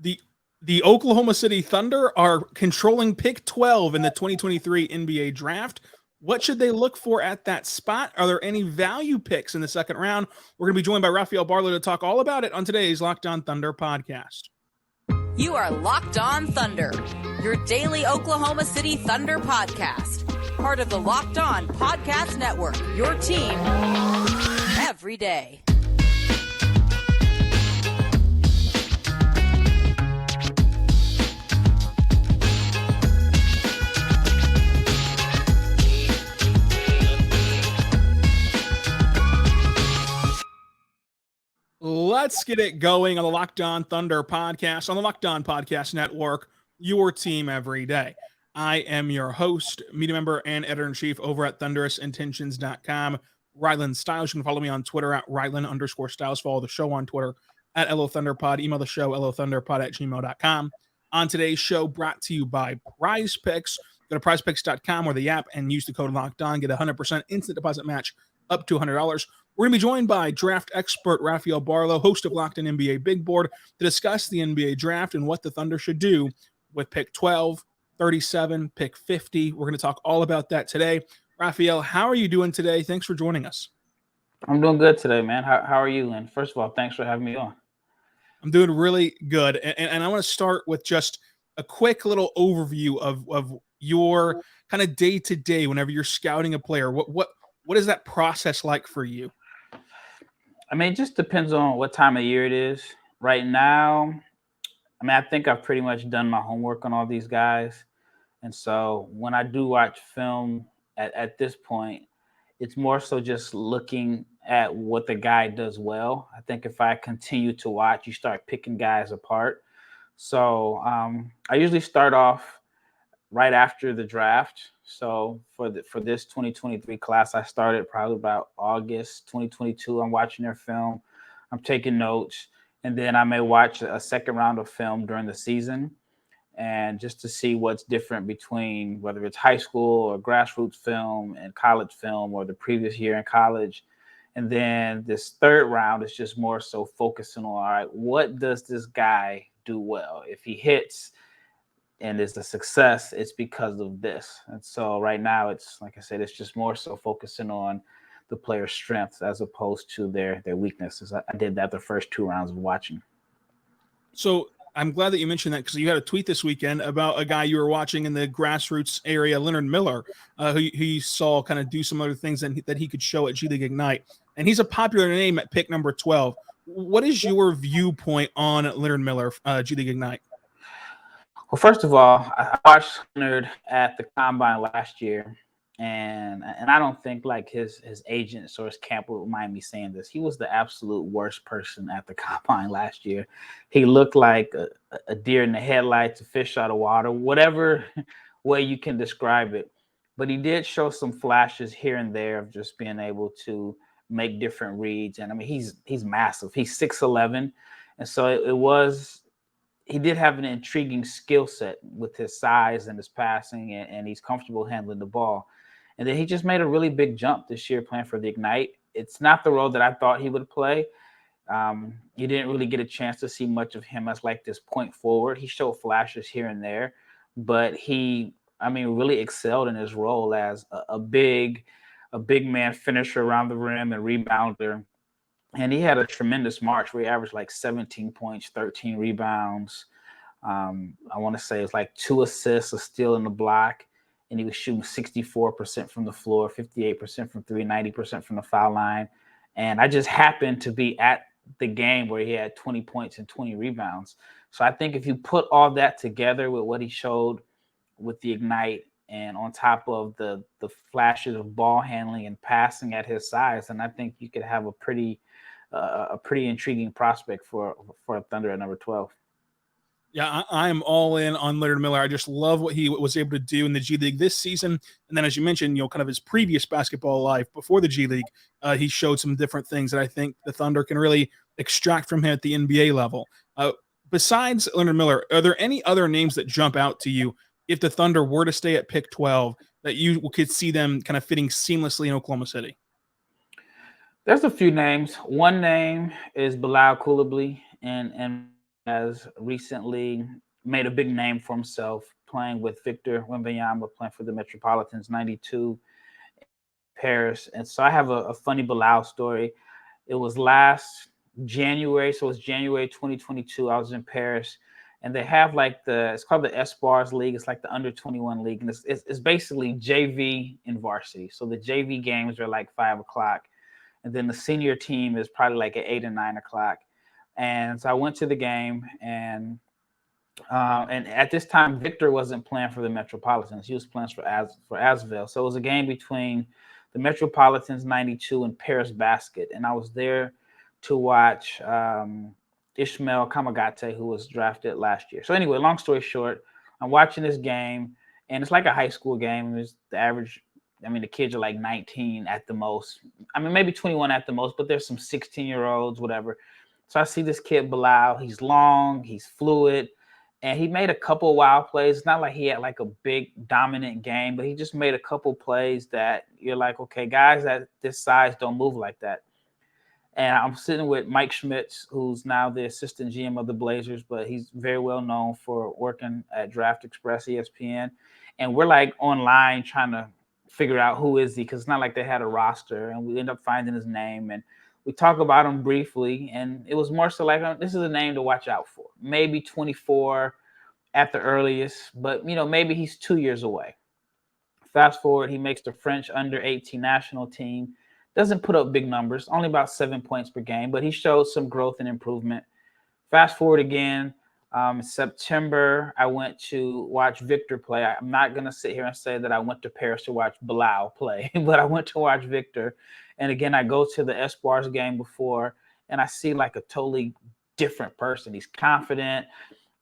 The the Oklahoma City Thunder are controlling pick 12 in the 2023 NBA draft. What should they look for at that spot? Are there any value picks in the second round? We're going to be joined by Rafael Barlowe to talk all about it on today's Locked On Thunder podcast. You are Locked On Thunder, your daily Oklahoma City Thunder podcast. Part of the Locked On Podcast Network, your team every day. Let's get it going on the Locked On Thunder podcast on the Locked On Podcast Network, your team every day. I am your host, media member, and editor-in-chief over at thunderousintentions.com, Rylan Stiles. You can follow me on Twitter at Rylan_Stiles. Follow the show on Twitter at LOThunderPod. Email the show, LOThunderPod@gmail.com. On today's show, brought to you by Prize Picks. Go to prizepicks.com or the app and use the code Locked On. Get a 100% instant deposit match up to $100. We're going to be joined by draft expert Rafael Barlowe, host of Locked On NBA Big Board, to discuss the NBA draft and what the Thunder should do with pick 12, 37, pick 50. We're going to talk all about that today. Rafael, how are you doing today? Thanks for joining us. I'm doing good today, man. How are you? And first of all, thanks for having me on. I'm doing really good. And I want to start with just a quick little overview of your kind of day-to-day whenever you're scouting a player. What is that process like for you? I mean, it just depends on what time of year it is. Right now, I mean, I think I've pretty much done my homework on all these guys. And so when I do watch film at this point, it's more so just looking at what the guy does well. I think if I continue to watch, you start picking guys apart. So I usually start off right after the draft. So for this 2023 class, I started probably about August 2022. I'm watching their film. I'm taking notes. And then I may watch a second round of film during the season, and just to see what's different between whether it's high school or grassroots film and college film or the previous year in college. And then this third round is just more so focusing on, all right, what does this guy do well? If he hits and is a success, it's because of this. And so right now, it's like I said, it's just more so focusing on the player's strengths as opposed to their weaknesses. I did that the first two rounds of watching. So I'm glad that you mentioned that, because you had a tweet this weekend about a guy you were watching in the grassroots area, Leonard Miller, who you saw kind of do some other things that he could show at G League Ignite. And he's a popular name at pick number 12. What is your viewpoint on Leonard Miller, G League Ignite? Well, first of all, I watched Leonard at the Combine last year, and I don't think like his agent or his camp would mind me saying this. He was the absolute worst person at the Combine last year. He looked like a deer in the headlights, a fish out of water, whatever way you can describe it. But he did show some flashes here and there of just being able to make different reads. And I mean, he's massive. He's 6'11", and so he did have an intriguing skill set with his size and his passing, and he's comfortable handling the ball. And then he just made a really big jump this year playing for the Ignite. It's not the role that I thought he would play. You didn't really get a chance to see much of him as like this point forward. He showed flashes here and there, but he really excelled in his role as a big man finisher around the rim and rebounder. And he had a tremendous March where he averaged like 17 points, 13 rebounds. I want to say it's like 2 assists, a steal in the block. And he was shooting 64% from the floor, 58% from three, 90% from the foul line. And I just happened to be at the game where he had 20 points and 20 rebounds. So I think if you put all that together with what he showed with the Ignite, and on top of the flashes of ball handling and passing at his size, then I think you could have a pretty intriguing prospect for Thunder at number 12. Yeah, I'm all in on Leonard Miller. I just love what he was able to do in the G League this season. And then, as you mentioned, kind of his previous basketball life before the G League, he showed some different things that I think the Thunder can really extract from him at the NBA level. Besides Leonard Miller, are there any other names that jump out to you if the Thunder were to stay at pick 12 that you could see them kind of fitting seamlessly in Oklahoma City? There's a few names. One name is Bilal Coulibaly, and has recently made a big name for himself playing with Victor Wembanyama, playing for the Metropolitans, 92 in Paris. And so I have a funny Bilal story. It was last January, so it was January 2022. I was in Paris, and they have like it's called the Espoirs League. It's like the under 21 league, and it's basically JV and varsity. So the JV games are like 5 o'clock, and then the senior team is probably like at 8 and 9 o'clock. And so I went to the game, and at this time, Victor wasn't playing for the Metropolitans. He was playing for Asvel. So it was a game between the Metropolitans 92 and Paris Basket. And I was there to watch Ishmael Kamagate, who was drafted last year. So anyway, long story short, I'm watching this game, and it's like a high school game. There's the average, the kids are like 19 at the most. Maybe 21 at the most, but there's some 16-year-olds, whatever. So I see this kid, Bilal. He's long, he's fluid, and he made a couple wild plays. It's not like he had like a big dominant game, but he just made a couple plays that you're like, okay, guys at this size don't move like that. And I'm sitting with Mike Schmitz, who's now the assistant GM of the Blazers, but he's very well known for working at Draft Express, ESPN. And we're like online trying to figure out who is he, because it's not like they had a roster, and we end up finding his name. And we talk about him briefly, and it was more so like, this is a name to watch out for. Maybe 24 at the earliest, but, maybe he's 2 years away. Fast forward, he makes the French under-18 national team. Doesn't put up big numbers, only about 7 points per game, but he showed some growth and improvement. Fast forward again, in September, I went to watch Victor play. I'm not going to sit here and say that I went to Paris to watch Bilal play, but I went to watch Victor. And again, I go to the Espoirs game before, and I see like a totally different person. He's confident,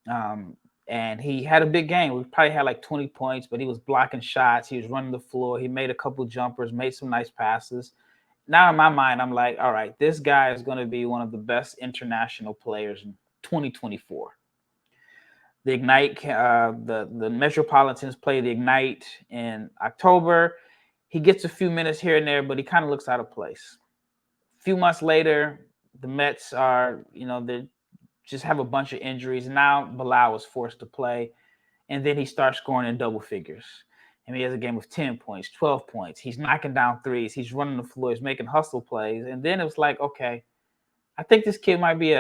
and he had a big game. We probably had like 20 points, but he was blocking shots. He was running the floor. He made a couple jumpers, made some nice passes. Now in my mind, I'm like, all right, this guy is going to be one of the best international players in 2024. The Ignite, the Metropolitans play the Ignite in October. He gets a few minutes here and there, but he kind of looks out of place. A few months later, the Mets are, they just have a bunch of injuries. Now Bilal was forced to play, and then he starts scoring in double figures. And he has a game of 10 points, 12 points. He's knocking down threes. He's running the floor. He's making hustle plays. And then it was like, okay, I think this kid might be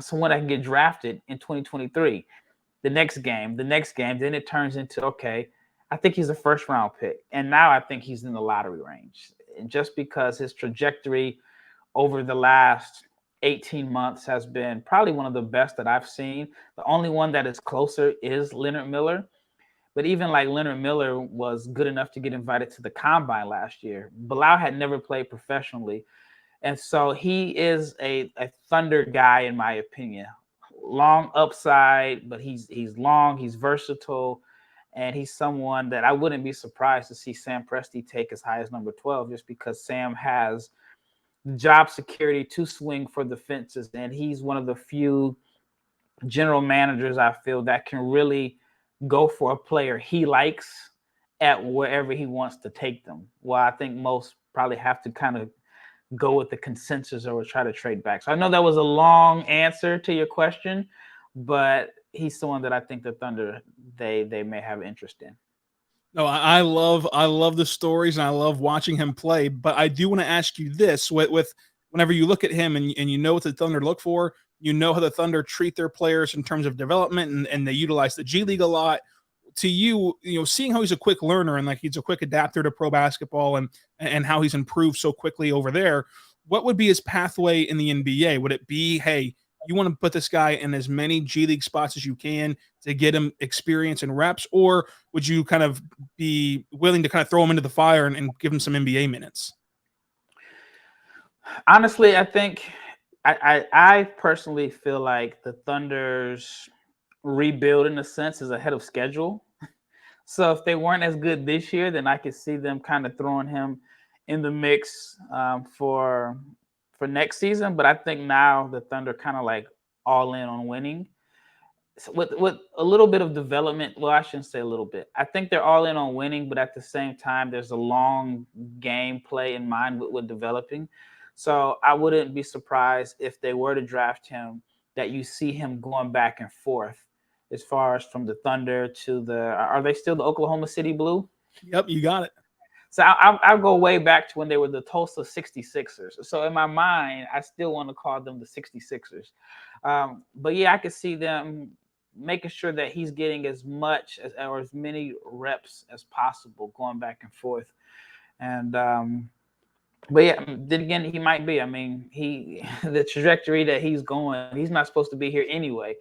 someone that can get drafted in 2023. The next game. Then it turns into, okay, I think he's a first-round pick. And now I think he's in the lottery range. And just because his trajectory over the last 18 months has been probably one of the best that I've seen. The only one that is closer is Leonard Miller. But even like Leonard Miller was good enough to get invited to the Combine last year. Bilal had never played professionally. And so he is a Thunder guy, in my opinion. Long upside, but he's long, he's versatile, and he's someone that I wouldn't be surprised to see Sam Presti take as high as number 12, just because Sam has job security to swing for the fences. And he's one of the few general managers I feel that can really go for a player he likes at wherever he wants to take them. Well, I think most probably have to kind of go with the consensus or try to trade back. So I know that was a long answer to your question, but he's someone that I think the Thunder, they may have interest in. No, I love the stories, and I love watching him play. But I do want to ask you this: with whenever you look at him and you know what the Thunder look for, you know how the Thunder treat their players in terms of development, and they utilize the G League a lot. To you, seeing how he's a quick learner and like he's a quick adapter to pro basketball, and how he's improved so quickly over there, what would be his pathway in the NBA? Would it be, hey, you want to put this guy in as many G League spots as you can to get him experience and reps, or would you kind of be willing to kind of throw him into the fire and give him some NBA minutes? Honestly, I think I personally feel like the Thunder's rebuild, in a sense, is ahead of schedule. So if they weren't as good this year, then I could see them kind of throwing him in the mix for next season. But I think now the Thunder kind of like all in on winning. So with a little bit of development. Well, I shouldn't say a little bit. I think they're all in on winning, but at the same time, there's a long game play in mind with developing. So I wouldn't be surprised if they were to draft him that you see him going back and forth as far as from the Thunder to are they still the Oklahoma City Blue? Yep, you got it. So I'll go way back to when they were the Tulsa 66ers. So in my mind, I still want to call them the 66ers. But yeah, I could see them making sure that he's getting as much or as many reps as possible going back and forth. And but yeah, then again, he might be. I mean, the trajectory that he's going, he's not supposed to be here anyway.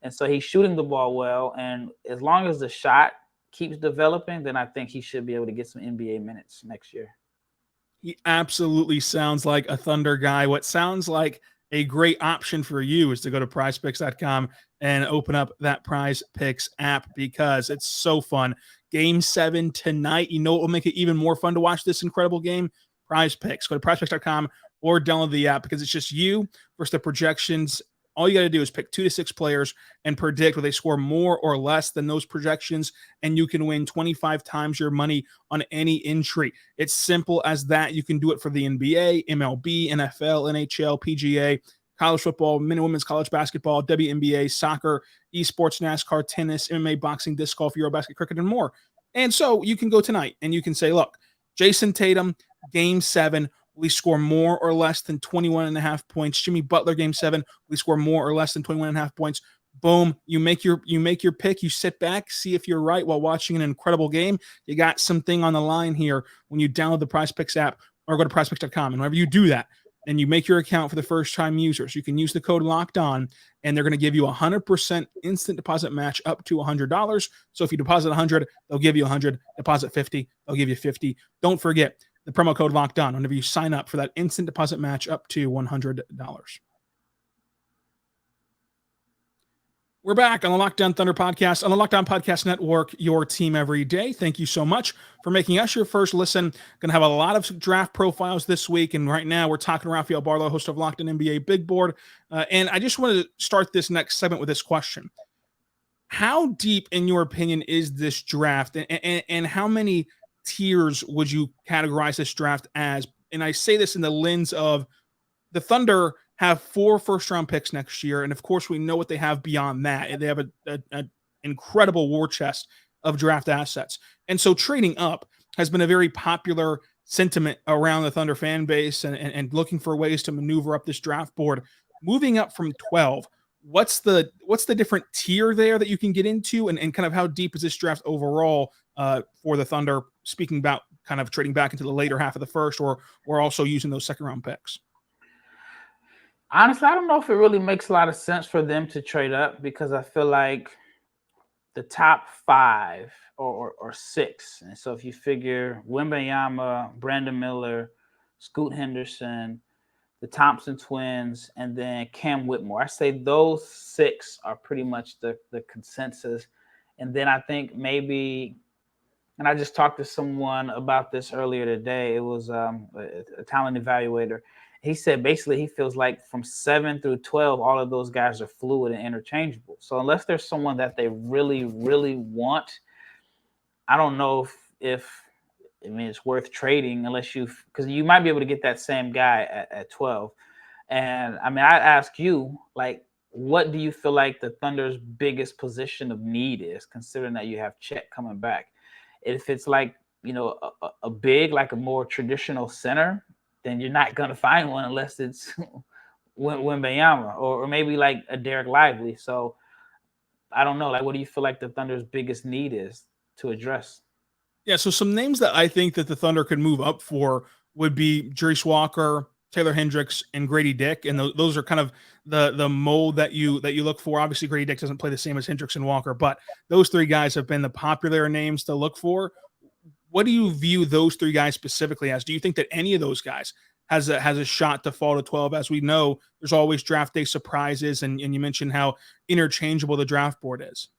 And so he's shooting the ball well. And as long as the shot keeps developing, then I think he should be able to get some NBA minutes next year. He absolutely sounds like a Thunder guy. What sounds like a great option for you is to go to prizepicks.com and open up that Prize Picks app because it's so fun. Game 7 tonight. You know what will make it even more fun to watch this incredible game? Prize Picks. Go to prizepicks.com or download the app because it's just you versus the projections. All you got to do is pick 2 to 6 players and predict whether they score more or less than those projections, and you can win 25 times your money on any entry. It's simple as that. You can do it for the NBA, MLB, NFL, NHL, PGA, college football, men and women's college basketball, WNBA, soccer, esports, NASCAR, tennis, MMA, boxing, disc golf, Eurobasket, cricket, and more. And so you can go tonight and you can say, look, Jason Tatum, Game 7, will he score more or less than 21.5 points? Jimmy Butler, Game 7, will he score more or less than 21.5 points? Boom. You make your pick. You sit back, see if you're right while watching an incredible game. You got something on the line here when you download the Prize Picks app or go to prizepicks.com. And whenever you do that and you make your account for the first-time users, you can use the code LOCKEDON, and they're going to give you a 100% instant deposit match up to $100. So if you deposit $100, they'll give you $100. Deposit $50, they'll give you $50. Don't forget the promo code LOCKEDON whenever you sign up for that instant deposit match up to $100. We're back on the Locked On Thunder podcast, on the Locked On Podcast Network, your team every day. Thank you so much for making us your first listen. Going to have a lot of draft profiles this week, and right now we're talking to Rafael Barlowe, host of Locked On NBA Big Board. And I just wanted to start this next segment with this question. How deep, in your opinion, is this draft, and how many tiers would you categorize this draft as? And I say this in the lens of the Thunder have 4 first-round picks next year, and of course we know what they have beyond that. They have an incredible war chest of draft assets. And so trading up has been a very popular sentiment around the Thunder fan base and looking for ways to maneuver up this draft board. Moving up from 12, what's the different tier there that you can get into, and kind of how deep is this draft overall for the Thunder, speaking about kind of trading back into the later half of the first or also using those second-round picks? Honestly, I don't know if it really makes a lot of sense for them to trade up because I feel like the top 5 or 6. And so if you figure Wembanyama, Brandon Miller, Scoot Henderson, the Thompson twins, and then Cam Whitmore, I say those 6 are pretty much the consensus. And then I think maybe, and I just talked to someone about this earlier today. It was a talent evaluator. He said basically he feels like from 7 through 12, all of those guys are fluid and interchangeable. So unless there's someone that they really, really want, I don't know if it's worth trading unless because you might be able to get that same guy at 12. And I mean, I'd ask you, like, what do you feel like the Thunder's biggest position of need is, considering that you have Chet coming back? If it's like, a big, like a more traditional center, then you're not going to find one unless it's Wembanyama or maybe like a Derek Lively. So I don't know. Like, what do you feel like the Thunder's biggest need is to address? Yeah, so some names that I think that the Thunder could move up for would be Jerice Walker, Taylor Hendricks, and Grady Dick, and those are kind of the mold that you look for. Obviously, Grady Dick doesn't play the same as Hendricks and Walker, but those 3 guys have been the popular names to look for. What do you view those 3 guys specifically as? Do you think that any of those guys has a shot to fall to 12? As we know, there's always draft day surprises, and you mentioned how interchangeable the draft board is.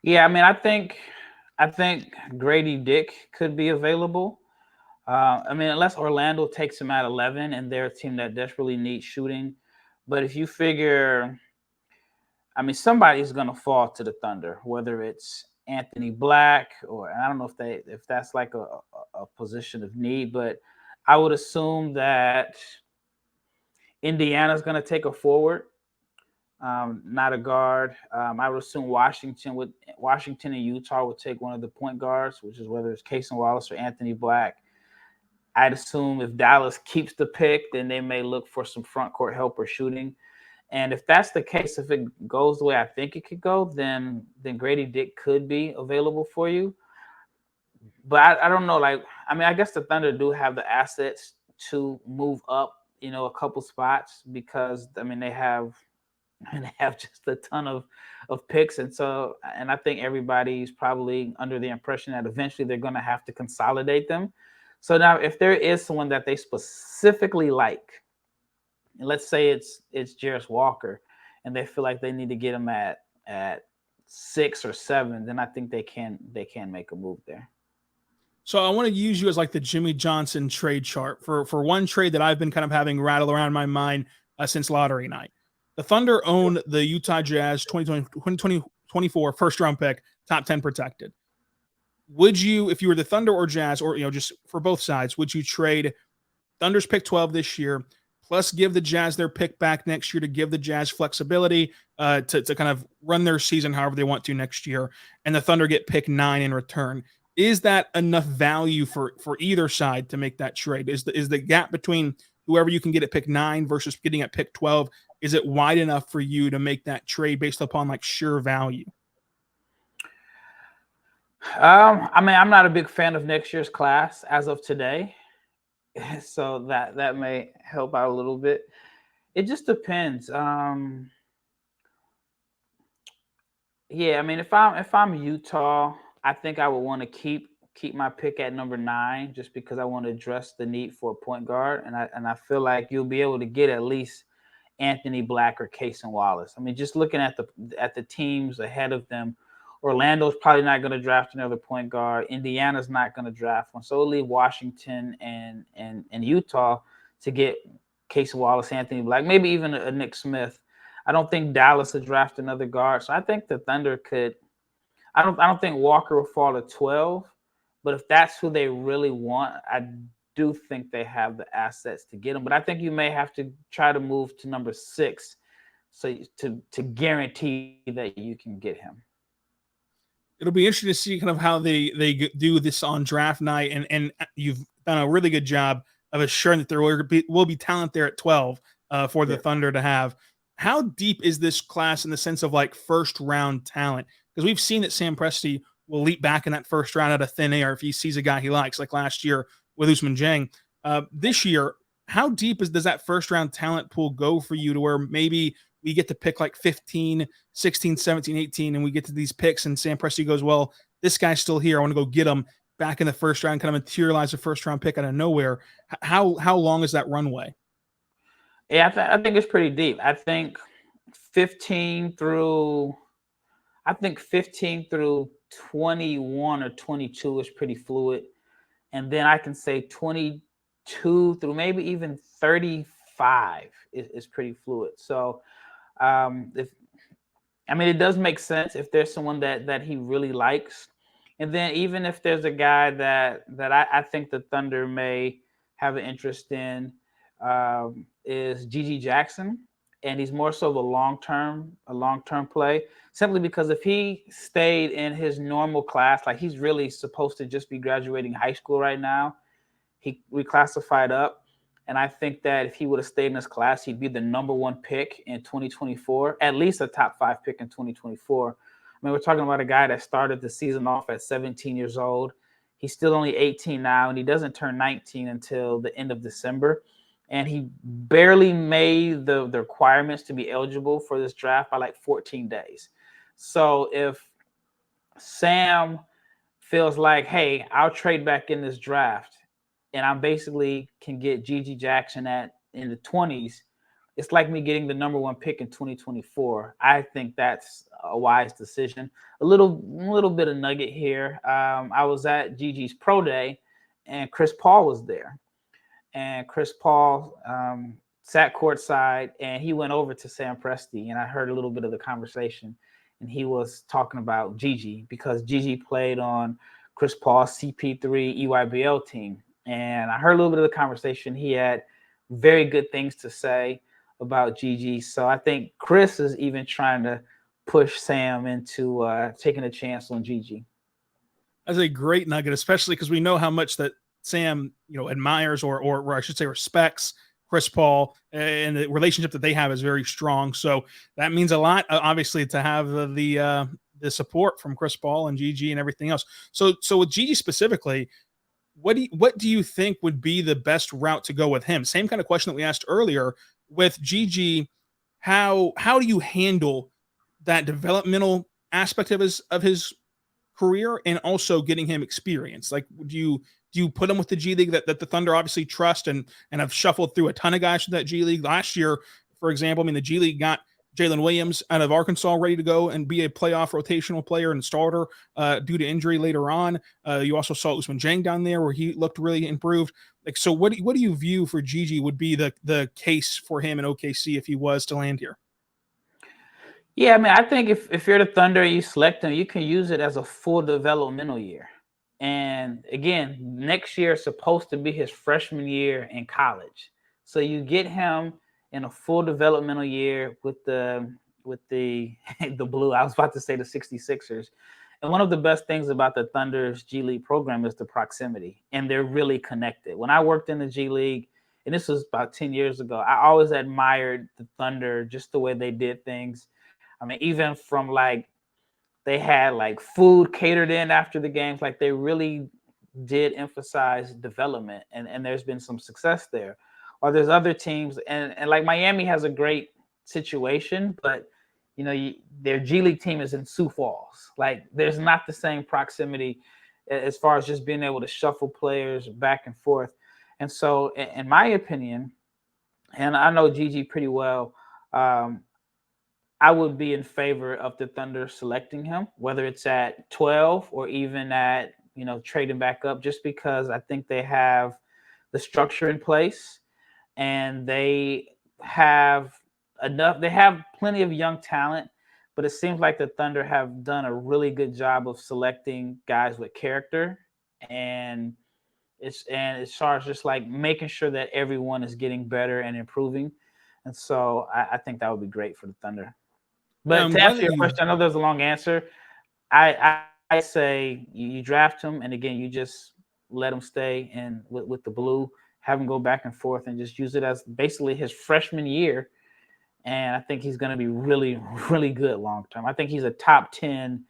Yeah, I mean, I think Grady Dick could be available. I mean, unless Orlando takes him at 11 and they're a team that desperately needs shooting. But if you figure, I mean, somebody's going to fall to the Thunder, whether it's Anthony Black or I don't know if that's like a position of need, but I would assume that Indiana's going to take a forward. not a guard. I would assume Washington and Utah would take one of the point guards, which is whether it's Cason Wallace or Anthony Black. I'd assume if Dallas keeps the pick, then they may look for some front court help or shooting. And if that's the case, if it goes the way I think it could go, then Grady Dick could be available for you. But I don't know. I guess the Thunder do have the assets to move up, a couple spots because they have just a ton of picks, and I think everybody's probably under the impression that eventually they're going to have to consolidate them. So now, if there is someone that they specifically like, and let's say it's Jarris Walker, and they feel like they need to get him at 6 or 7, then I think they can make a move there. So I want to use you as like the Jimmy Johnson trade chart for one trade that I've been kind of having rattle around my mind since lottery night. The Thunder own the Utah Jazz 2024 first round pick, top 10 protected. Would you, if you were the Thunder or Jazz, or just for both sides, would you trade Thunder's pick 12 this year, plus give the Jazz their pick back next year to give the Jazz flexibility to kind of run their season however they want to next year, and the Thunder get pick 9 in return? Is that enough value for either side to make that trade? Is the gap between whoever you can get at pick 9 versus getting at pick 12, is it wide enough for you to make that trade based upon like sheer value? I'm not a big fan of next year's class as of today, so that may help out a little bit. It just depends. If I'm Utah, I think I would want to keep my pick at number 9 just because I want to address the need for a point guard, and I feel like you'll be able to get at least Anthony Black or Cason Wallace. Just looking at the teams ahead of them, Orlando's probably not going to draft another point guard. Indiana's not going to draft one. So it'll leave Washington and Utah to get Cason Wallace, Anthony Black, maybe even a Nick Smith. I don't think Dallas would draft another guard. So I think the Thunder could. I don't think Walker will fall to 12, but if that's who they really want, I do think they have the assets to get him. But I think you may have to try to move to number 6 so to guarantee that you can get him. It'll be interesting to see kind of how they do this on draft night, and you've done a really good job of assuring that there will be talent there at 12 for the Thunder to have. How deep is this class in the sense of like first round talent? Because we've seen that Sam Presti will leap back in that first round out of thin air if he sees a guy he likes, like last year with Ousmane Dieng. This year, how deep does that first round talent pool go for you to where maybe we get to pick like 15, 16, 17, 18, and we get to these picks and Sam Presti goes, well, this guy's still here. I want to go get him back in the first round, kind of materialize a first round pick out of nowhere. How long is that runway? Yeah, I think it's pretty deep. I think 15 through 21 or 22 is pretty fluid. And then I can say 22 through maybe even 35 is pretty fluid. So it does make sense if there's someone that he really likes. And then even if there's a guy that I think the Thunder may have an interest in, is Gigi Jackson. And he's more so of a long-term play, simply because if he stayed in his normal class, like he's really supposed to just be graduating high school right now, he reclassified up. And I think that if he would have stayed in his class, he'd be the number 1 pick in 2024, at least a top 5 pick in 2024. We're talking about a guy that started the season off at 17 years old. He's still only 18 now, and he doesn't turn 19 until the end of December. And he barely made the requirements to be eligible for this draft by like 14 days. So if Sam feels like, hey, I'll trade back in this draft and I basically can get Gigi Jackson in the 20s, it's like me getting the number 1 pick in 2024. I think that's a wise decision. A little bit of nugget here. I was at Gigi's pro day and Chris Paul was there. And Chris Paul sat courtside, and he went over to Sam Presti, and I heard a little bit of the conversation. And he was talking about Gigi because Gigi played on Chris Paul's CP3 EYBL team. And I heard a little bit of the conversation. He had very good things to say about Gigi. So I think Chris is even trying to push Sam into taking a chance on Gigi. That's a great nugget, especially because we know how much that Sam, admires or I should say respects Chris Paul, and the relationship that they have is very strong. So that means a lot, obviously, to have the support from Chris Paul and Gigi and everything else. So with Gigi specifically, what do you think would be the best route to go with him? Same kind of question that we asked earlier with Gigi. How do you handle that developmental aspect of his career and also getting him experience? Like, do you put him with the G League that the Thunder obviously trust and have shuffled through a ton of guys from that G League last year, for example? I mean, the G League got Jalen Williams out of Arkansas ready to go and be a playoff rotational player and starter due to injury later on. You also saw Usman Jang down there where he looked really improved. Like, so what do you view for Gigi would be the case for him in OKC if he was to land here? Yeah, I mean, I think if you're the Thunder, you select him, you can use it as a full developmental year. And again, next year is supposed to be his freshman year in college. So you get him in a full developmental year with the the blue. I was about to say the 66ers. And one of the best things about the Thunder's G League program is the proximity. And they're really connected. When I worked in the G League, and this was about 10 years ago, I always admired the Thunder, just the way they did things. I mean, even from they had food catered in after the games, they really did emphasize development, and there's been some success there. Or there's other teams, and Miami has a great situation, but their G League team is in Sioux Falls. There's not the same proximity as far as just being able to shuffle players back and forth. And so, in my opinion, and I know Gigi pretty well, I would be in favor of the Thunder selecting him, whether it's at 12 or even at, trading back up, just because I think they have the structure in place and they have plenty of young talent, but it seems like the Thunder have done a really good job of selecting guys with character, and as far as just making sure that everyone is getting better and improving. And so I think that would be great for the Thunder. But to answer your question, I know there's a long answer. I say you draft him, and again, you just let him stay in with the blue, have him go back and forth, and just use it as basically his freshman year. And I think he's going to be really, really good long term. I think he's a top 10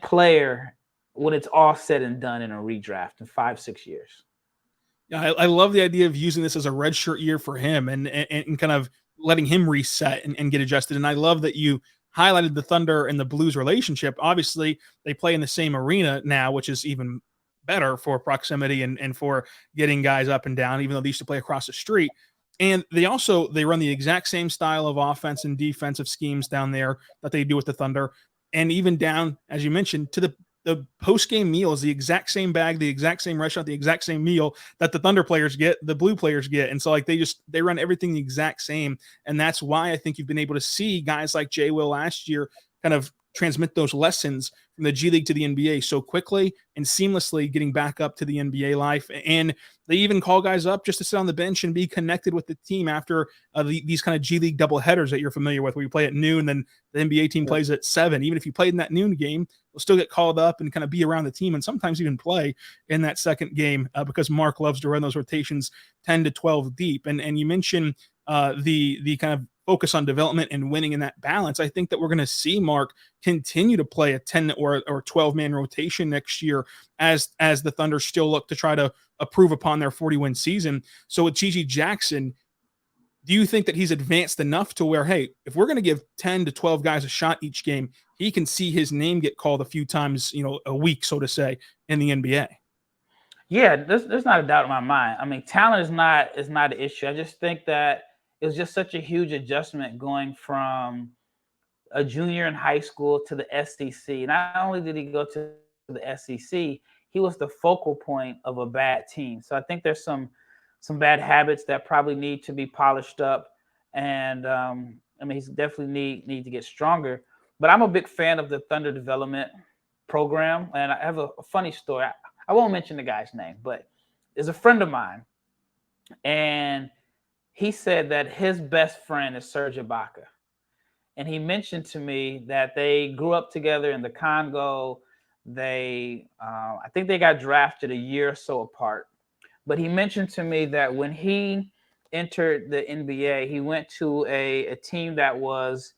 player when it's all said and done in a redraft in 5-6 years. Yeah, I love the idea of using this as a redshirt year for him and kind of letting him reset and get adjusted. And I love that you highlighted the Thunder and the Blues relationship. Obviously, they play in the same arena now, which is even better for proximity and for getting guys up and down, even though they used to play across the street. And they run the exact same style of offense and defensive schemes down there that they do with the Thunder. And even down, as you mentioned, to the post-game meal is the exact same bag, the exact same restaurant, the exact same meal that the Thunder players get, the Blue players get. And so they run everything the exact same. And that's why I think you've been able to see guys like Jay Will last year kind of transmit those lessons from the G League to the NBA so quickly and seamlessly, getting back up to the NBA life. And they even call guys up just to sit on the bench and be connected with the team after these kind of G League double headers that you're familiar with, where you play at noon, then the NBA team plays at 7. Even if you played in that noon game, you'll still get called up and kind of be around the team, and sometimes even play in that second game because Mark loves to run those rotations 10 to 12 deep. And you mentioned the kind of focus on development and winning in that balance. I think that we're going to see Mark continue to play a 10 or 12-man rotation next year as the Thunder still look to try to improve upon their 40-win season. So with Gigi Jackson, do you think that he's advanced enough to where, hey, if we're going to give 10 to 12 guys a shot each game, he can see his name get called a few times, a week, so to say, in the NBA? Yeah, there's not a doubt in my mind. I mean, talent is not an issue. I just think that it was just such a huge adjustment going from a junior in high school to the SEC. Not only did he go to the SEC, he was the focal point of a bad team. So I think there's some bad habits that probably need to be polished up. And I mean, he's definitely need to get stronger. But I'm a big fan of the Thunder development program. And I have a funny story. I won't mention the guy's name, but is a friend of mine. And he said that his best friend is Serge Ibaka. And he mentioned to me that they grew up together in the Congo. I think they got drafted a year or so apart. But he mentioned to me that when he entered the NBA, he went to a team that was,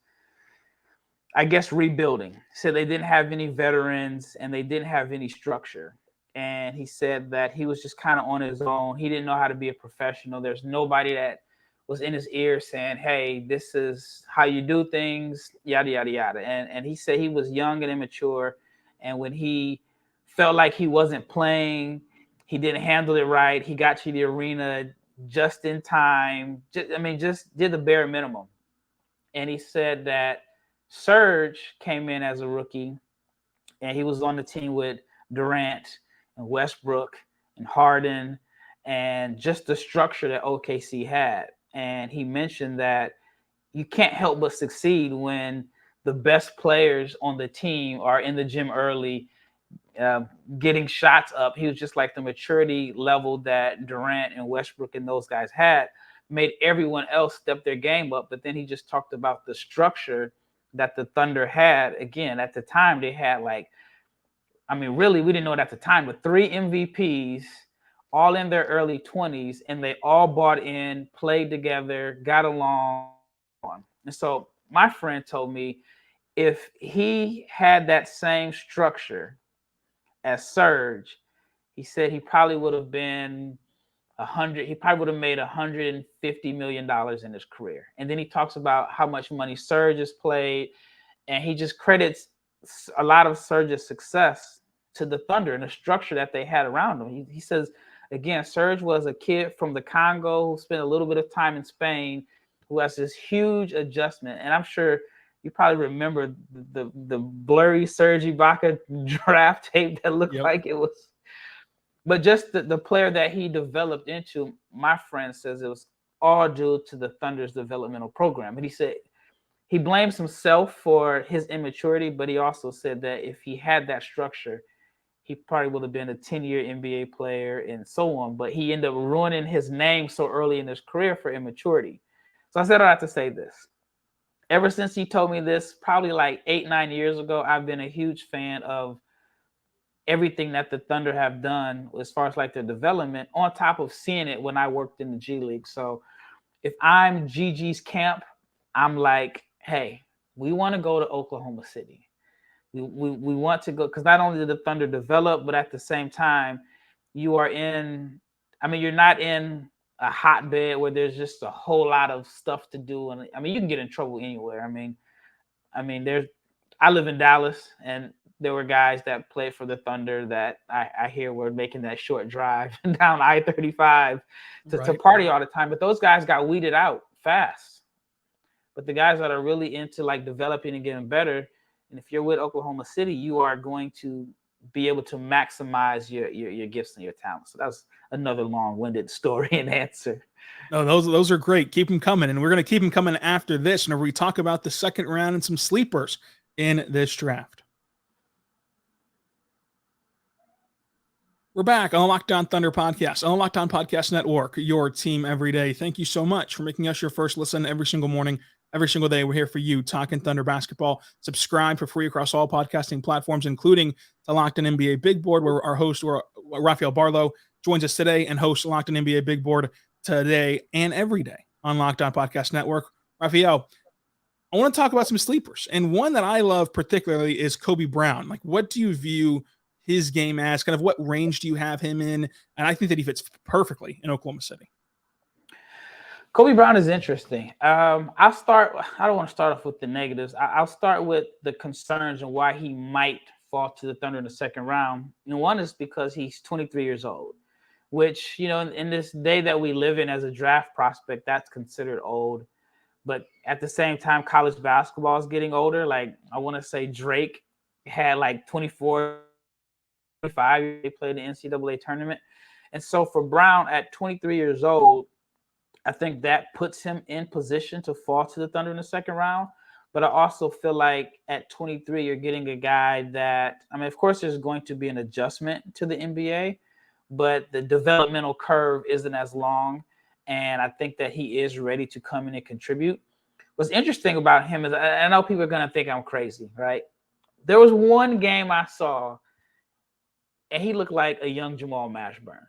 I guess, rebuilding. So they didn't have any veterans and they didn't have any structure. And he said that he was just kind of on his own. He didn't know how to be a professional. There's nobody that was in his ear saying, hey, this is how you do things, yada, yada, yada. And he said he was young and immature. And when he felt like he wasn't playing, he didn't handle it right. He got to the arena just in time. Just did the bare minimum. And he said that Serge came in as a rookie, and he was on the team with Durant and Westbrook and Harden, and just the structure that OKC had. And he mentioned that you can't help but succeed when the best players on the team are in the gym early, getting shots up. He was just like the maturity level that Durant and Westbrook and those guys had made everyone else step their game up. But then he just talked about the structure that the Thunder had. Again, at the time, they had really, we didn't know it at the time, but 3 MVPs, all in their early 20s, and they all bought in, played together, got along. And so my friend told me if he had that same structure as Serge, he said he probably would have been he probably would have made $150 million in his career. And then he talks about how much money Serge has played, and he just credits a lot of Serge's success to the Thunder and the structure that they had around him. He says, again, Serge was a kid from the Congo who spent a little bit of time in Spain, who has this huge adjustment. And I'm sure you probably remember the blurry Serge Ibaka draft tape that looked like it was. But just the player that he developed into, my friend says it was all due to the Thunder's developmental program. And he said he blames himself for his immaturity, but he also said that if he had that structure, he probably would have been a 10-year NBA player and so on. But he ended up ruining his name so early in his career for immaturity. So I said I have to say this. Ever since he told me this, probably like 8-9 years ago, I've been a huge fan of everything that the Thunder have done as far as like their development, on top of seeing it when I worked in the G League. So if I'm GG's camp, I'm like, hey, we want to go to Oklahoma City. We want to go, because not only did the Thunder develop, but at the same time, you're not in a hotbed where there's just a whole lot of stuff to do. And you can get in trouble anywhere. I live in Dallas, and there were guys that played for the Thunder that I hear were making that short drive down I-35 to party all the time. But those guys got weeded out fast. But the guys that are really into like developing and getting better, and if you're with Oklahoma City, you are going to be able to maximize your gifts and your talents. So that's another long-winded story and answer. No, those are great. Keep them coming. And we're going to keep them coming after this. And we talk about the second round and some sleepers in this draft. We're back on the Locked On Thunder podcast, on the Locked On Podcast Network, your team every day. Thank you so much for making us your first listen every single morning, every single day. We're here for you, talking Thunder basketball. Subscribe for free across all podcasting platforms, including the Locked On NBA Big Board, where our host, Rafael Barlowe, joins us today and hosts Locked On NBA Big Board today and every day on Locked On Podcast Network. Rafael, I want to talk about some sleepers, and one that I love particularly is Kobe Brown. Like, what do you view his game as? Kind of what range do you have him in? And I think that he fits perfectly in Oklahoma City. Kobe Brown is interesting. I don't want to start off with the negatives. I'll start with the concerns and why he might fall to the Thunder in the second round. And one is because he's 23 years old, which, in this day that we live in as a draft prospect, that's considered old. But at the same time, college basketball is getting older. Like, I want to say Drake had like 24, 25. They played the NCAA tournament. And so for Brown at 23 years old, I think that puts him in position to fall to the Thunder in the second round. But I also feel like at 23, you're getting a guy that, of course, there's going to be an adjustment to the NBA, but the developmental curve isn't as long. and I think that he is ready to come in and contribute. What's interesting about him is I know people are going to think I'm crazy, right? There was one game I saw, and he looked like a young Jamal Mashburn.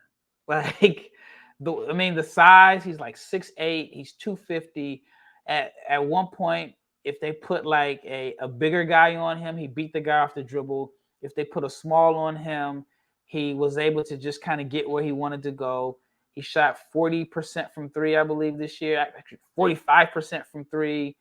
Like, the size, he's like 6'8", he's 250. At one point, if they put like a bigger guy on him, he beat the guy off the dribble. If they put a small on him, he was able to just kind of get where he wanted to go. He shot 40% from three, I believe, this year, actually 45% from three.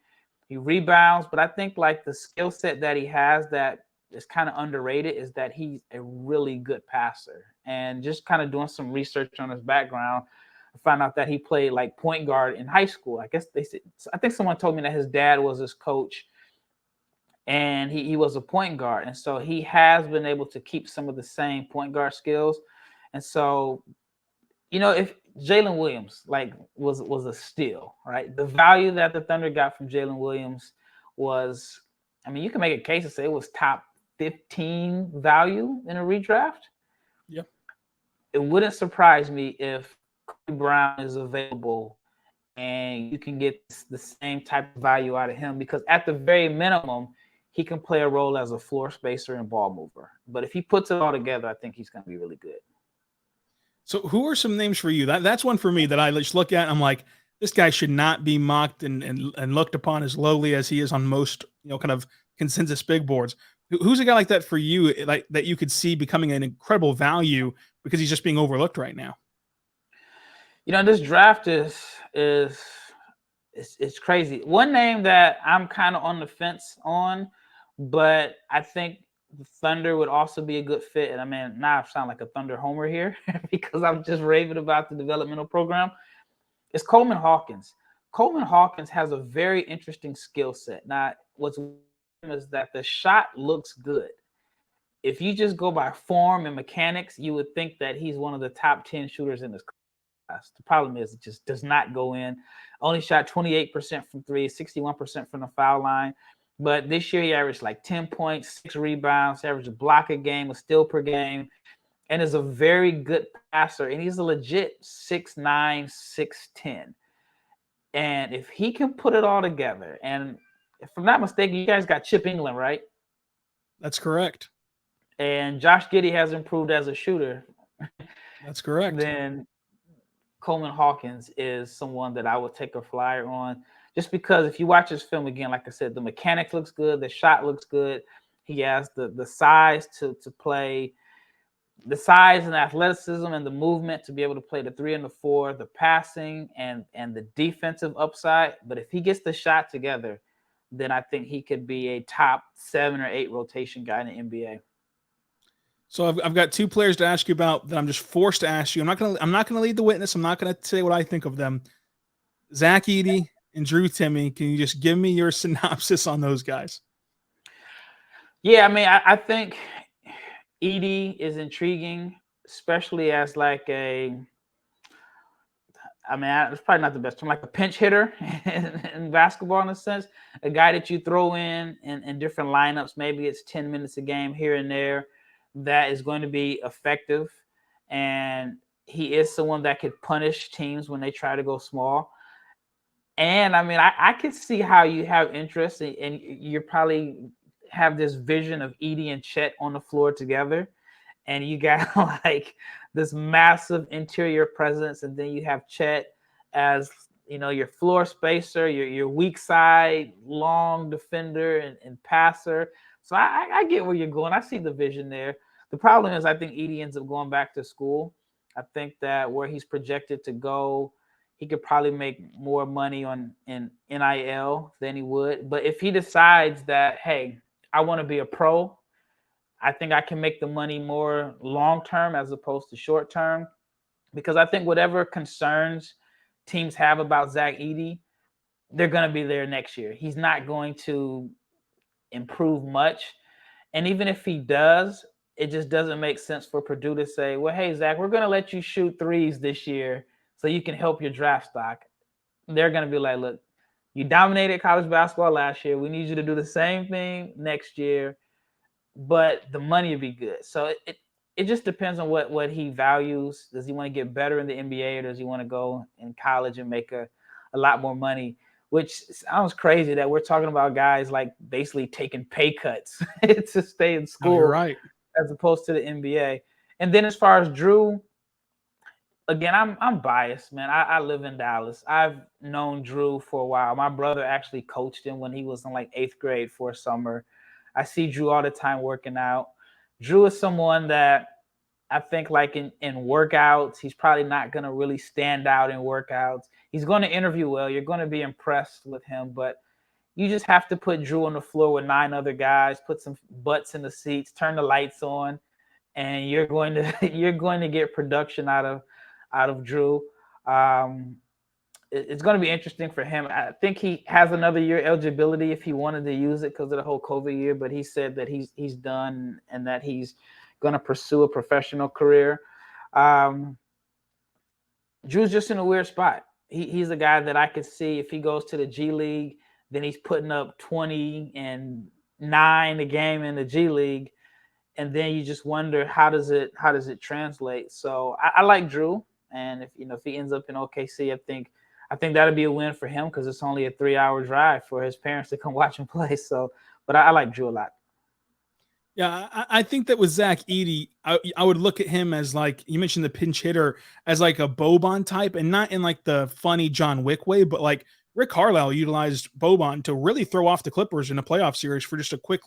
He rebounds, but I think like the skill set that he has that is kind of underrated is that he's a really good passer. And just kind of doing some research on his background, I found out that he played like point guard in high school. I think someone told me that his dad was his coach, and he was a point guard. And so he has been able to keep some of the same point guard skills. And so, if Jalen Williams was a steal, right? The value that the Thunder got from Jalen Williams was, you can make a case to say it was top 15 value in a redraft. Yeah. It wouldn't surprise me if Kobe Brown is available and you can get the same type of value out of him, because at the very minimum, he can play a role as a floor spacer and ball mover. But if he puts it all together, I think he's going to be really good. So who are some names for you? That's one for me that I just look at and I'm like, this guy should not be mocked and looked upon as lowly as he is on most, kind of consensus big boards. Who's a guy like that for you, like that you could see becoming an incredible value because he's just being overlooked right now? This draft is crazy. One name that I'm kind of on the fence on, but I think the Thunder would also be a good fit. And now I sound like a Thunder homer here because I'm just raving about the developmental program. It's Coleman Hawkins. Coleman Hawkins has a very interesting skill set. Now, what's is that the shot looks good. If you just go by form and mechanics, you would think that he's one of the top 10 shooters in this class. The problem is it just does not go in. Only shot 28% from three, 61% from the foul line. But this year he averaged like 10 points, 6 rebounds, averaged a block a game, a steal per game, and is a very good passer. And he's a legit 6'9", 6'10". And if he can put it all together, and if I'm not mistaken, you guys got Chip England, right? That's correct. And Josh Giddey has improved as a shooter. That's correct. Then Coleman Hawkins is someone that I would take a flyer on, just because if you watch his film again, like I said, the mechanics looks good, the shot looks good. He has the size to play, the size and athleticism and the movement to be able to play the 3 and the 4, the passing and the defensive upside. But if he gets the shot together, then I think he could be a top 7 or 8 rotation guy in the NBA. So I've got 2 players to ask you about that I'm just forced to ask you. I'm not gonna lead the witness. I'm not gonna say what I think of them. Zac Edey and Drew Timme. Can you just give me your synopsis on those guys? Yeah, I think Edie is intriguing, especially as like it's probably not the best term, like a pinch hitter in basketball in a sense, a guy that you throw in different lineups. Maybe it's 10 minutes a game here and there that is going to be effective. And he is someone that could punish teams when they try to go small. And I could see how you have interest and you probably have this vision of Edie and Chet on the floor together. And you got like this massive interior presence. And then you have Chet as, your floor spacer, your weak side, long defender and passer. So I get where you're going. I see the vision there. The problem is I think Edie ends up going back to school. I think that where he's projected to go, he could probably make more money in NIL than he would. But if he decides that, hey, I want to be a pro, I think I can make the money more long-term as opposed to short-term. Because I think whatever concerns teams have about Zac Edey, they're going to be there next year. He's not going to improve much. And even if he does, it just doesn't make sense for Purdue to say, well, hey, Zac, we're going to let you shoot threes this year so you can help your draft stock. They're going to be like, look, you dominated college basketball last year. We need you to do the same thing next year, but the money will be good. So it just depends on what he values. Does he want to get better in the NBA, or does he want to go in college and make a lot more money? Which sounds crazy that we're talking about guys like basically taking pay cuts to stay in school, you're right, as opposed to the NBA. And then as far as Drew, again, I'm biased, man. I live in Dallas. I've known Drew for a while. My brother actually coached him when he was in like 8th grade for a summer. I see Drew all the time working out. Drew is someone that I think like in workouts, he's probably not going to really stand out in workouts. He's going to interview well. You're going to be impressed with him, but you just have to put Drew on the floor with 9 other guys, put some butts in the seats, turn the lights on, and you're going to get production out of Drew. It's going to be interesting for him. I think he has another year eligibility if he wanted to use it because of the whole COVID year, but he said that he's done and that he's going to pursue a professional career. Drew's just in a weird spot. He's a guy that I could see if he goes to the G League, then he's putting up 20 and 9 a game in the G League. And then you just wonder, how does it translate? So I like Drew. And if he ends up in OKC, I think that'll be a win for him because it's only a 3-hour drive for his parents to come watch him play. So, but I like Drew a lot. Yeah, I think that with Zac Edey, I would look at him as, like you mentioned, the pinch hitter, as like a Boban type, and not in like the funny John Wick way, but like Rick Carlisle utilized Boban to really throw off the Clippers in a playoff series for just a quick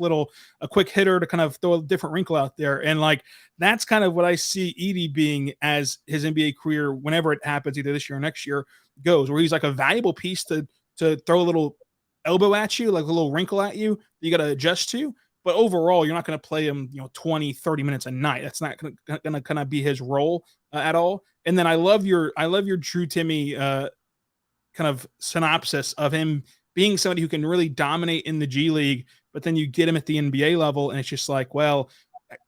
hitter to kind of throw a different wrinkle out there. And like, that's kind of what I see Edey being as his NBA career, whenever it happens, either this year or next year, goes, where he's like a valuable piece to throw a little elbow at you, like a little wrinkle at you that you got to adjust to. But overall, you're not going to play him, 20, 30 minutes a night. That's not going to kind of be his role at all. And then I love your Drew Timme kind of synopsis of him being somebody who can really dominate in the G League, but then you get him at the NBA level, and it's just like, well,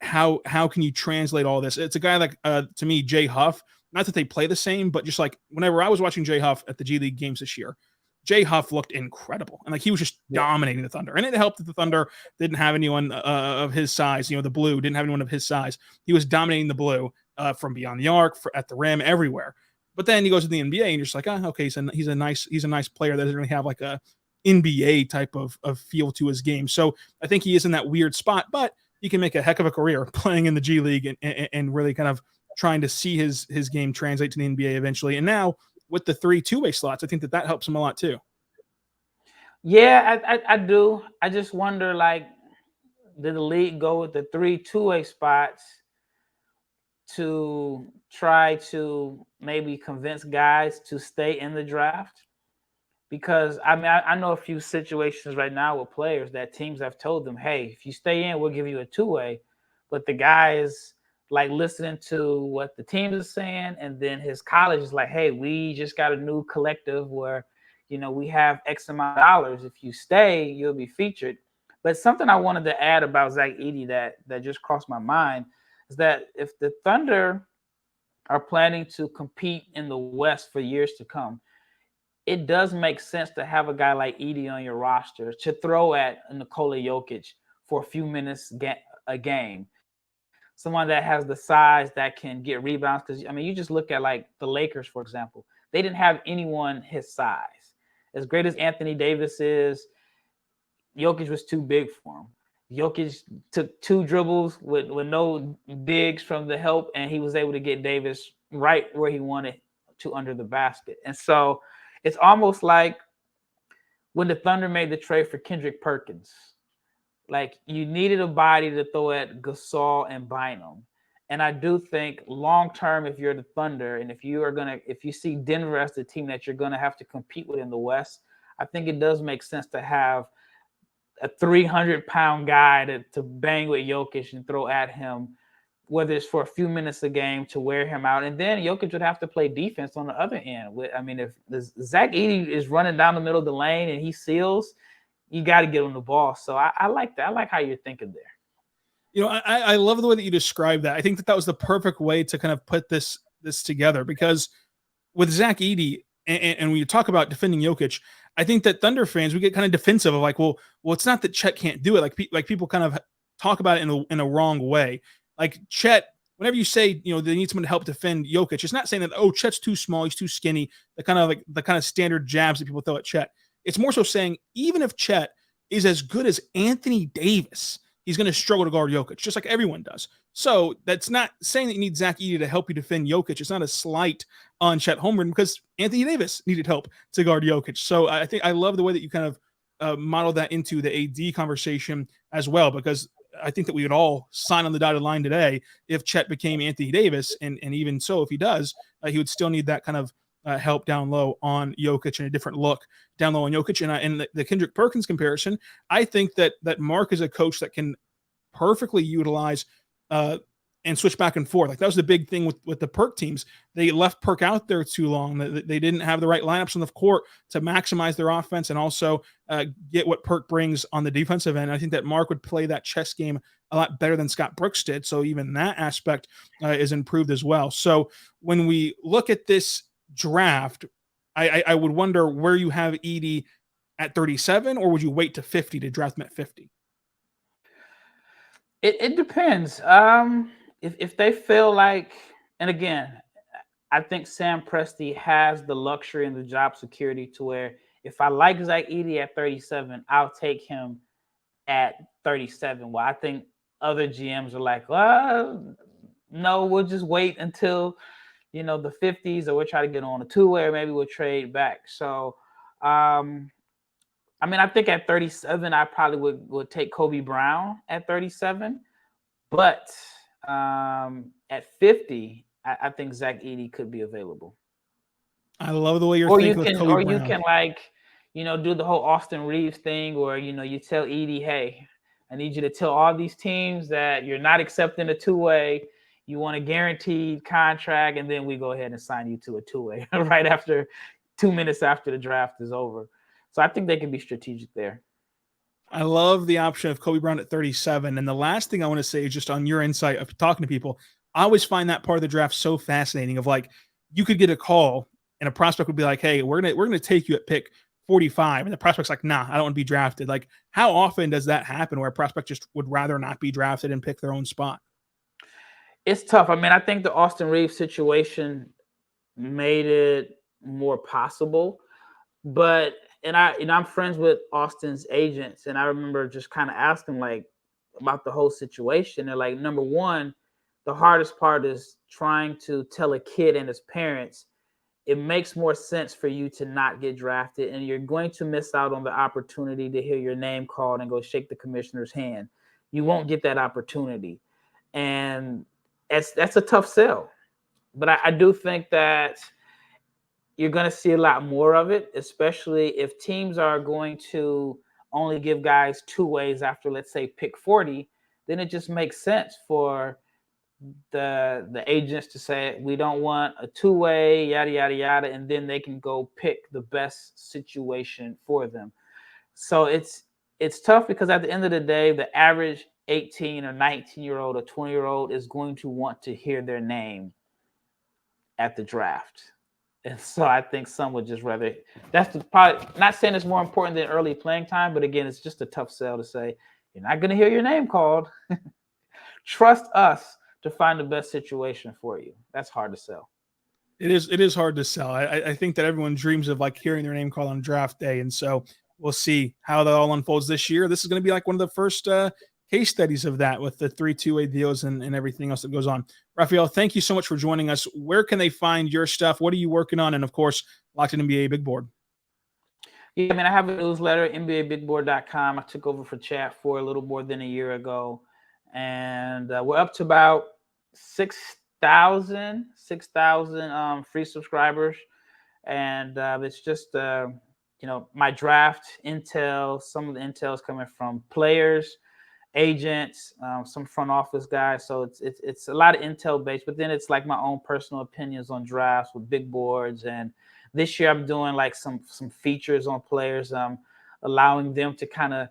how can you translate all this? It's a guy like, to me, Jay Huff. Not that they play the same, but just like whenever I was watching Jay Huff at the G League games this year, Jay Huff looked incredible. And like, he was just dominating the Thunder. And it helped that the Thunder didn't have anyone of his size. The Blue didn't have anyone of his size. He was dominating the Blue from beyond the arc, at the rim, everywhere. But then he goes to the NBA and you're just like, okay, he's a nice player that doesn't really have like a NBA type of feel to his game. So I think he is in that weird spot, but he can make a heck of a career playing in the G League and really kind of trying to see his game translate to the NBA eventually. And now with the 3 two-way slots, I think that helps him a lot too. Yeah, I do. I just wonder, like, did the league go with the 3 two-way spots to try to maybe convince guys to stay in the draft? Because I know a few situations right now with players that teams have told them, hey, if you stay in, we'll give you a two-way. But the guy is like listening to what the team is saying, and then his college is like, hey, we just got a new collective where, we have X amount of dollars. If you stay, you'll be featured. But something I wanted to add about Zac Edey that just crossed my mind is that if the Thunder are planning to compete in the West for years to come, it does make sense to have a guy like Edey on your roster to throw at Nikola Jokic for a few minutes a game. Someone that has the size that can get rebounds. Because, you just look at like the Lakers, for example. They didn't have anyone his size. As great as Anthony Davis is, Jokic was too big for him. Jokic took 2 dribbles with no digs from the help, and he was able to get Davis right where he wanted to, under the basket. And so it's almost like when the Thunder made the trade for Kendrick Perkins. Like, you needed a body to throw at Gasol and Bynum. And I do think long-term, if you're the Thunder, and if you see Denver as the team that you're going to have to compete with in the West, I think it does make sense to have a 300-pound guy to bang with Jokic and throw at him, whether it's for a few minutes a game to wear him out. And then Jokic would have to play defense on the other end. If Zac Edey is running down the middle of the lane and he seals, you got to get him the ball. So I like that. I like how you're thinking there. I love the way that you described that. I think that was the perfect way to kind of put this together, because with Zac Edey, and when you talk about defending Jokic, I think that Thunder fans, we get kind of defensive of like, well, it's not that Chet can't do it. Like people kind of talk about it in a wrong way. Like, Chet whenever you say, they need someone to help defend Jokic, it's not saying that, oh, Chet's too small, he's too skinny, the kind of standard jabs that people throw at Chet. It's more so saying, even if Chet is as good as Anthony Davis, he's going to struggle to guard Jokic, just like everyone does. So that's not saying that you need Zac Edey to help you defend Jokic. It's not a slight on Chet Holmgren, because Anthony Davis needed help to guard Jokic. So I think I love the way that you kind of model that into the AD conversation as well, because I think that we would all sign on the dotted line today if Chet became Anthony Davis, and even so, if he does, he would still need that kind of help down low on Jokic and a different look down low on Jokic. And the Kendrick Perkins comparison, I think that Mark is a coach that can perfectly utilize and switch back and forth. Like, that was the big thing with the Perk teams. They left Perk out there too long. They didn't have the right lineups on the court to maximize their offense and also get what Perk brings on the defensive end. I think that Mark would play that chess game a lot better than Scott Brooks did. So even that aspect is improved as well. So when we look at this draft, I would wonder where you have Edie at 37, or would you wait to 50 to draft him at 50? It depends. If they feel like, and again, I think Sam Presti has the luxury and the job security to where if I like Zac Edey at 37, I'll take him at 37. Well, I think other GMs are like, well, no, we'll just wait until, the 50s, or we'll try to get on a two-way, or maybe we'll trade back. So, I think at 37, I probably would take Kobe Brown at 37. But at 50, I think Zac Edey could be available. I love the way you're thinking with Kobe Brown. You can do the whole Austin Reeves thing where, you tell Edey, hey, I need you to tell all these teams that you're not accepting a two-way. You want a guaranteed contract, and then we go ahead and sign you to a two-way right after 2 minutes after the draft is over. So I think they can be strategic there. I love the option of Kobe Brown at 37. And the last thing I want to say is just on your insight of talking to people. I always find that part of the draft so fascinating, of like, you could get a call and a prospect would be like, hey, we're gonna take you at pick 45. And the prospect's like, nah, I don't want to be drafted. Like, how often does that happen where a prospect just would rather not be drafted and pick their own spot? It's tough. I think the Austin Reeves situation made it more possible, but I'm friends with Austin's agents, and I remember just kind of asking like about the whole situation. They're like, number one, the hardest part is trying to tell a kid and his parents, it makes more sense for you to not get drafted, and you're going to miss out on the opportunity to hear your name called and go shake the commissioner's hand. You won't get that opportunity. And that's a tough sell. But I do think that you're going to see a lot more of it, especially if teams are going to only give guys two ways after, let's say, pick 40. Then it just makes sense for the agents to say, we don't want a two-way, yada, yada, yada, and then they can go pick the best situation for them. So it's tough, because at the end of the day, the average 18 or 19-year-old or 20-year-old is going to want to hear their name at the draft. And so I think some would just rather, probably not saying it's more important than early playing time, but again, it's just a tough sell to say, you're not going to hear your name called. Trust us to find the best situation for you. That's hard to sell. It is hard to sell. I think that everyone dreams of like hearing their name called on draft day. And so we'll see how that all unfolds this year. This is going to be like one of the first case studies of that, with the 3 2-way deals and everything else that goes on. Rafael, thank you so much for joining us. Where can they find your stuff? What are you working on? And of course, Locked In NBA Big Board. Yeah, I have a newsletter, NBABigBoard.com. I took over for Chat for a little more than a year ago. And we're up to about 6,000 free subscribers. And it's just, my draft intel. Some of the intel is coming from players, agents, some front office guys. So it's a lot of intel based, but then it's like my own personal opinions on drafts with big boards. And this year I'm doing like some features on players, allowing them to kind of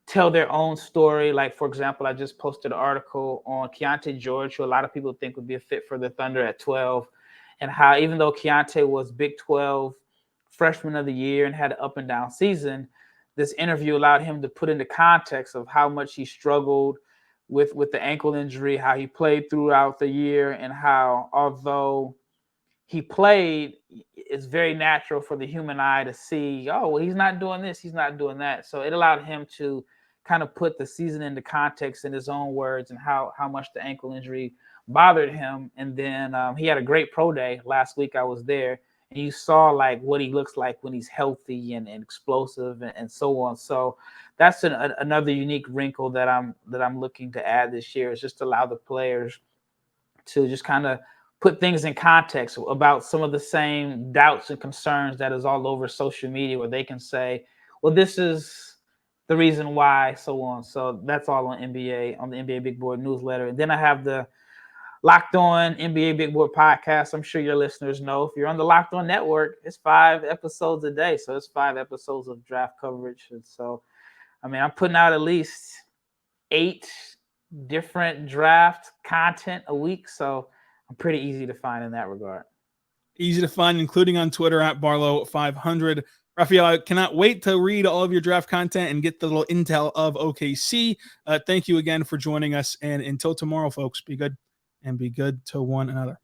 tell their own story. Like, for example, I just posted an article on Keyonte George, who a lot of people think would be a fit for the Thunder at 12, and how even though Keyonte was Big 12 Freshman of the Year and had an up and down season, this interview allowed him to put into context of how much he struggled with the ankle injury, how he played throughout the year, and how although he played, it's very natural for the human eye to see, oh, well, he's not doing this, he's not doing that. So it allowed him to kind of put the season into context in his own words and how much the ankle injury bothered him. And then he had a great pro day last week. I was there, and you saw like what he looks like when he's healthy and explosive and so on. So that's another unique wrinkle that I'm looking to add this year, is just allow the players to just kind of put things in context about some of the same doubts and concerns that is all over social media, where they can say, well, this is the reason why, so on. So that's all on the NBA Big Board newsletter. And then I have the Locked On NBA Big Board podcast. I'm sure your listeners know, if you're on the Locked On network, it's 5 episodes a day. So it's 5 episodes of draft coverage. And so, I mean, I'm putting out at least 8 different draft content a week. So I'm pretty easy to find in that regard. Easy to find, including on Twitter at Barlowe500. Rafael, I cannot wait to read all of your draft content and get the little intel of OKC. Thank you again for joining us. And until tomorrow, folks, be good and be good to one another.